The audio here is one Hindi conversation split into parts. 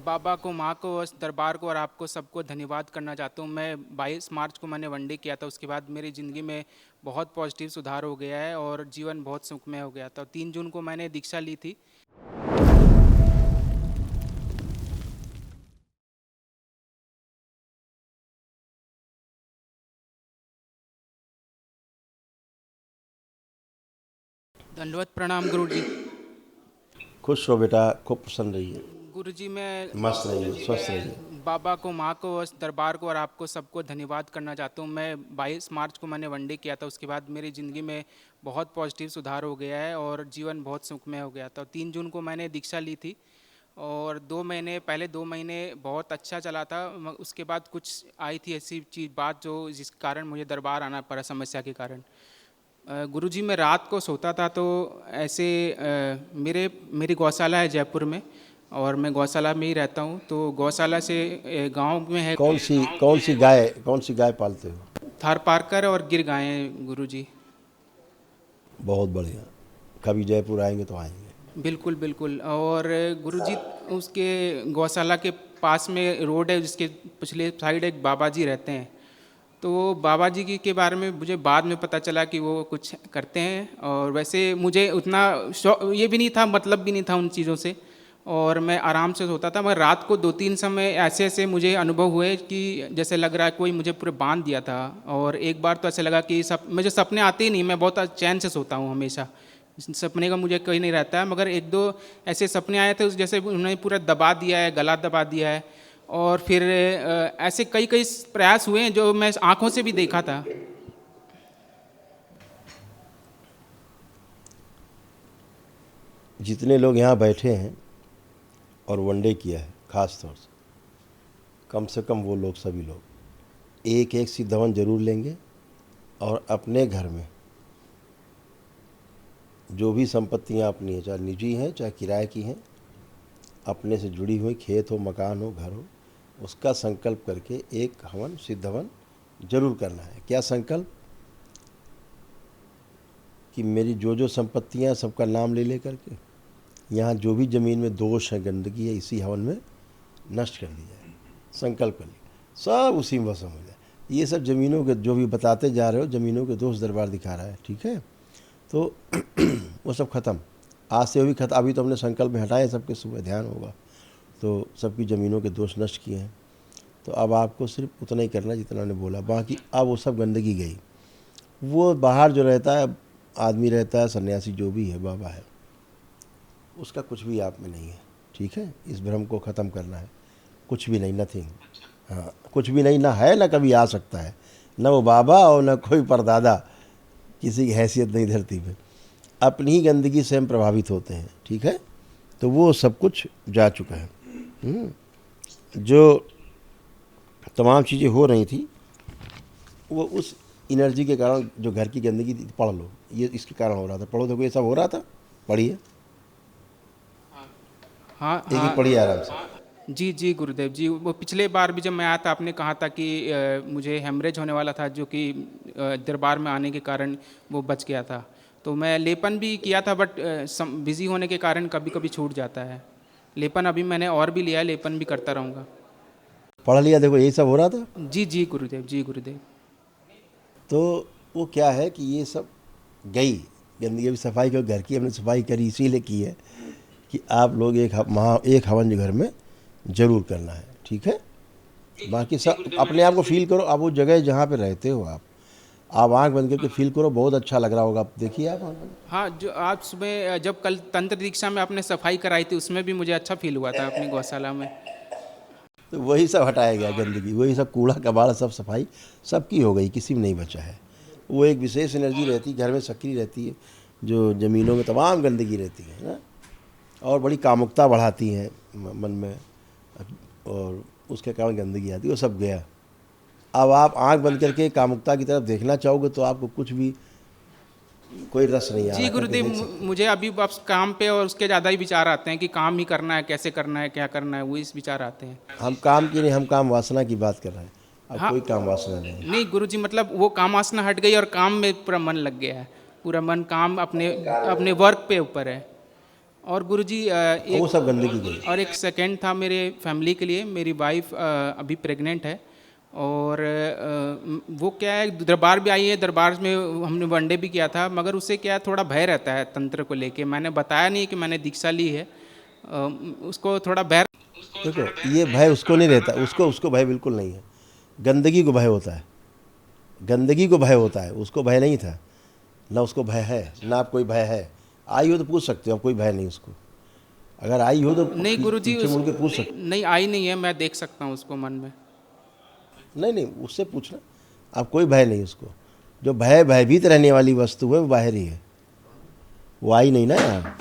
बाबा को, माँ को, इस दरबार को और आपको सबको धन्यवाद करना चाहता हूँ। मैं 22 मार्च को मैंने वनडे किया था, उसके बाद मेरी ज़िंदगी में बहुत पॉजिटिव सुधार हो गया है और जीवन बहुत सुखमय हो गया था। 3 जून को मैंने दीक्षा ली थी। दंडवत प्रणाम गुरु जी। खुश रहो बेटा, खूब प्रसन्न रहिए, गुरु जी मैं मस्त रहिए, स्वस्थ रहिए। बाबा को, माँ को, इस दरबार को और आपको सबको धन्यवाद करना चाहता हूँ। मैं 22 मार्च को मैंने वनडे किया था, उसके बाद मेरी ज़िंदगी में बहुत पॉजिटिव सुधार हो गया है और जीवन बहुत सुखमय हो गया था। 3 जून को मैंने दीक्षा ली थी और 2 महीने पहले 2 महीने बहुत अच्छा चला था। उसके बाद कुछ आई थी ऐसी चीज़ बात जो जिस कारण मुझे दरबार आना पड़ा, समस्या के कारण। गुरुजी मैं रात को सोता था तो ऐसे मेरी गौशाला है जयपुर में और मैं गौशाला में ही रहता हूँ। तो गौशाला से गांव में है, कौन सी गाय पालते हो? थारपारकर और गिर गाय हैं गुरुजी। बहुत बढ़िया। कभी जयपुर आएंगे तो आएंगे। बिल्कुल बिल्कुल। और गुरुजी उसके गौशाला के पास में रोड है जिसके पिछले साइड एक बाबा जी रहते हैं। तो बाबा जी के बारे में मुझे बाद में पता चला कि वो कुछ करते हैं और वैसे मुझे उतना ये भी नहीं था, मतलब भी नहीं था उन चीज़ों से और मैं आराम से सोता था। मगर रात को 2-3 समय ऐसे ऐसे मुझे अनुभव हुए कि जैसे लग रहा है कोई मुझे पूरे बांध दिया था। और एक बार तो ऐसे लगा कि मुझे सपने आते ही नहीं, मैं बहुत चैन से सोता हूँ हमेशा, सपने का मुझे कहीं नहीं रहता है। मगर 1-2 ऐसे सपने आए थे जैसे उन्होंने पूरा दबा दिया है, गला दबा दिया है। और फिर ऐसे कई कई प्रयास हुए हैं जो मैं आंखों से भी देखा था। जितने लोग यहाँ बैठे हैं और वनडे किया है, खास तौर से कम वो लोग, सभी लोग एक एक सिद्धवन जरूर लेंगे और अपने घर में जो भी संपत्तियाँ अपनी हैं, चाहे निजी हैं चाहे किराए की हैं, अपने से जुड़ी हुई, खेत हो, मकान हो, घर हो, उसका संकल्प करके एक हवन, सिद्ध हवन जरूर करना है। क्या संकल्प? कि मेरी जो जो संपत्तियाँ, सबका नाम ले ले करके यहाँ जो भी ज़मीन में दोष है, गंदगी है, इसी हवन में नष्ट कर दी जाए। संकल्प कर लिया, सब उसी में भस्म हो जाए। ये सब ज़मीनों के जो भी बताते जा रहे हो, ज़मीनों के दोष दरबार दिखा रहा है, ठीक है? तो वो सब खत्म, आज से वो भी खत्म। अभी तो हमने संकल्प में हटाए, सबके सुबह ध्यान होगा तो सबकी ज़मीनों के दोष नष्ट किए हैं। तो अब आपको सिर्फ उतना ही करना जितना हमने बोला, बाकी अब वो सब गंदगी गई। वो बाहर जो रहता है, आदमी रहता है, सन्यासी जो भी है, बाबा है, उसका कुछ भी आप में नहीं है, ठीक है? इस भ्रम को ख़त्म करना है। कुछ भी नहीं, नथिंग। हाँ, कुछ भी नहीं, ना है ना कभी आ सकता है। न वो बाबा और न कोई परदादा, किसी की हैसियत नहीं धरती पे। अपनी ही गंदगी से हम प्रभावित होते हैं, ठीक है? तो वो सब कुछ जा चुका है। जो तमाम चीज़ें हो रही थी वो उस एनर्जी के कारण, जो घर की गंदगी थी, पढ़ लो, ये इसके कारण हो रहा था। पढ़ो, देखो ये सब हो रहा था, पढ़िए, हाँ एक एक हाँ। पढ़िए आराम से। जी जी गुरुदेव जी, वो पिछले बार भी जब मैं आया था आपने कहा था कि मुझे हेमरेज होने वाला था, जो कि दरबार में आने के कारण वो बच गया था। तो मैं लेपन भी किया था बट बिज़ी होने के कारण कभी कभी छूट जाता है लेपन। अभी मैंने और भी लिया है, लेपन भी करता रहूँगा। पढ़ लिया, देखो यही सब हो रहा था। जी जी गुरुदेव, जी गुरुदेव। तो वो क्या है कि ये सब गई गंदगी। भी सफाई की, घर की हमने सफाई करी इसीलिए की है कि आप लोग एक हवन जो घर में जरूर करना है, ठीक है? बाकी सब अपने आप को फील करो। आप वो जगह जहाँ पे रहते हो, आप आँख बंद करके फील करो, बहुत अच्छा लग रहा होगा। आप देखिए, आप आँख बंद। हाँ, जो आज सुबह जब कल तंत्र दीक्षा में आपने सफाई कराई थी उसमें भी मुझे अच्छा फील हुआ था अपनी गौशाला में। तो वही सब हटाया गया, गंदगी, वही सब कूड़ा कबाड़ा, सब सफाई सबकी हो गई, किसी में नहीं बचा है। वो एक विशेष एनर्जी रहती है, घर में सक्रिय रहती है, जो ज़मीनों में तमाम गंदगी रहती है ना, और बड़ी कामुकता बढ़ाती है मन में, और उसके कारण गंदगी आती है। वो सब गया। अब आप आंख बंद करके कामुकता की तरफ देखना चाहोगे तो आपको कुछ भी, कोई रस नहीं आ जी रहा, करके गुरुदेव, देख सकते मुझे अभी बस काम पे और उसके ज़्यादा ही विचार आते हैं कि काम ही करना है, कैसे करना है, क्या करना है, वो इस विचार आते हैं। हैं। हम काम की नहीं, हम काम वासना की बात कर रहे हैं। अब हाँ। कोई काम वासना नहीं है। नहीं गुरुजी, मतलब वो काम वासना हट गई और काम में पूरा मन लग गया है। पूरा मन काम अपने अपने वर्क पे ऊपर है। और गुरुजी वो एक सब गंदगी गई। और एक सेकंड था मेरे फैमिली के लिए। मेरी वाइफ अभी प्रेग्नेंट है और वो क्या है, दरबार भी आई है, दरबार में हमने वनडे भी किया था, मगर उसे क्या है, थोड़ा भय रहता है तंत्र को लेके। मैंने बताया नहीं कि मैंने दीक्षा ली है, उसको थोड़ा भय। देखो ये भय उसको नहीं रहता, उसको उसको भय बिल्कुल नहीं है। गंदगी को भय होता है, गंदगी को भय होता है, उसको भय नहीं था। ना उसको भय है, ना आप कोई भय है। आई हो तो पूछ सकते हो, कोई भय नहीं उसको। अगर आई हो तो नहीं गुरुजी, पीछे मुड़ के पूछ सकते। नहीं आई नहीं है, मैं देख सकता हूँ उसको मन में। नहीं नहीं, उससे पूछना। आप कोई भय नहीं उसको। जो भय भयभीत रहने वाली वस्तु है वो बाहर ही है, वो आई नहीं ना यहाँ।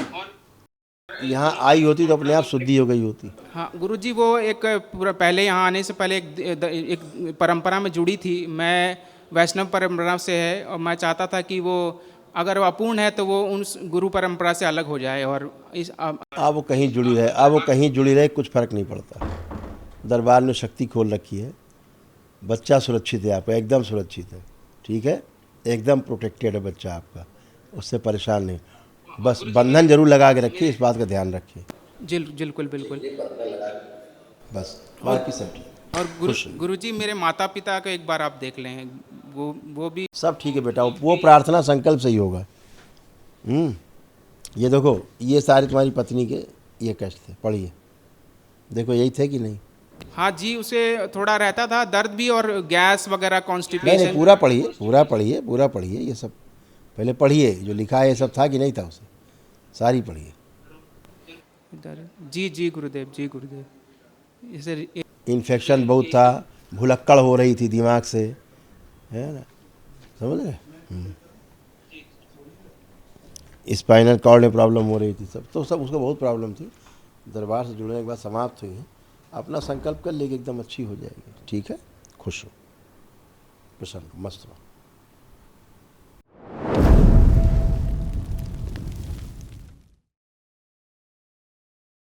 यहाँ आई होती तो अपने आप शुद्धि हो गई होती। हाँ गुरुजी, वो एक पूरा पहले यहाँ आने से पहले एक परंपरा में जुड़ी थी। मैं वैष्णव परंपरा से है और मैं चाहता था कि वो अगर वो अपूर्ण है तो वो उन गुरु परंपरा से अलग हो जाए। और इस अब वो कहीं जुड़ी रहे, अब वो कहीं जुड़ी रहे, कुछ फर्क नहीं पड़ता। दरबार ने शक्ति खोल रखी है, बच्चा सुरक्षित है, आपका एकदम सुरक्षित है, ठीक है, एकदम प्रोटेक्टेड है बच्चा आपका, उससे परेशान नहीं। बस बंधन जरूर लगा के रखिए, इस बात का ध्यान रखिए। बिल्कुल बिल्कुल। बस बाकी सब ठीक। और गुरुजी मेरे माता पिता को एक बार आप देख लें, वो भी सब ठीक है बेटा, वो प्रार्थना संकल्प से ही होगा। ये देखो, ये सारे तुम्हारी पत्नी के ये कष्ट थे, पढ़िए, देखो यही थे कि नहीं। हाँ जी, उसे थोड़ा रहता था दर्द भी और गैस वगैरह, नहीं नहीं, कॉन्स्टिपेशन। पूरा पढ़िए, पूरा पढ़िए, पूरा पढ़िए, ये सब पहले पढ़िए, जो लिखा है ये सब था कि नहीं था उसे, सारी पढ़िए। जी जी गुरुदेव, जी गुरुदेव। जैसे इन्फेक्शन बहुत था, भुलक्कड़ हो रही थी दिमाग से, है ना, समझ रहे। स्पाइनल कॉर्ड में प्रॉब्लम हो रही थी, सब उसको बहुत प्रॉब्लम थी। दरबार से जुड़ने के बाद समाप्त हुई है। अपना संकल्प कर लेके एकदम अच्छी हो जाएगी, ठीक है। खुश हो, प्रसन्न, मस्त रहो।